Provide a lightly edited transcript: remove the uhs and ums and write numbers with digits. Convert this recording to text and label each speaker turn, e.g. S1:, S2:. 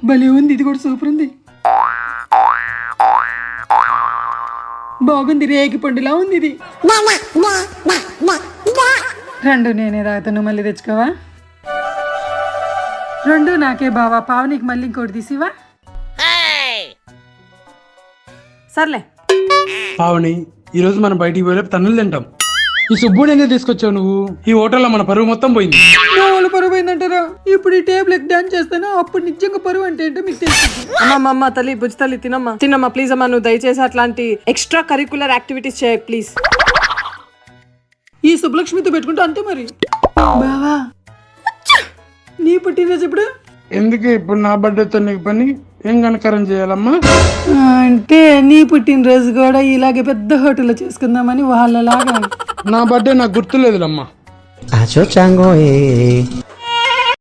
S1: భలే ఉంది, ఇది కూడా సూపర్ ఉంది. బాగుంది, రేగి పండులా ఉంది ఇది. రెండు నేనే తాగుతాను, మళ్ళీ తెచ్చుకోవా? రెండు నాకే బావా, పావనికి మళ్ళీ ఇంకోటి తీసివా? సర్లే.
S2: పావని, ఈ రోజు మనం బయటికి పోయే తన్నులు తింటాం. ఈ సుబ్బుని ఎందుకు తీసుకొచ్చావు నువ్వు? ఈ హోటల్లో మన పరువు మొత్తం పోయింది.
S1: వాళ్ళు పరువు పోయిందంటారా? ఇప్పుడు ఈ టేబుల్ ఎక్కి డాన్స్ చేస్తాను, అప్పుడు నిజంగా పరువు అంటే ఏంటో మీకు తెలుసు.
S3: అమ్మ తల్లి, బుజ్జి తల్లి, తినమ్మా ప్లీజ్ అమ్మా. నువ్వు దయచేసి అట్లాంటి ఎక్స్ట్రా కరికులర్ యాక్టివిటీస్ చేయ ప్లీజ్.
S1: ఈ శుభలక్ష్మితో పెట్టుకుంటా అంతే మరి. బావా, నీ పుట్టినరోజు ఇప్పుడు?
S2: ఎందుకు ఇప్పుడు నా బర్త్డేతో నీకు పని? ఏం కనకరం చేయాలమ్మా?
S1: అంటే నీ పుట్టినరోజు కూడా ఇలాగే పెద్ద హోటల్లో చేసుకుందామని వాళ్ళలాగా.
S2: నా బర్త్డే నాకు గుర్తులేదులమ్మా.
S4: Acho chango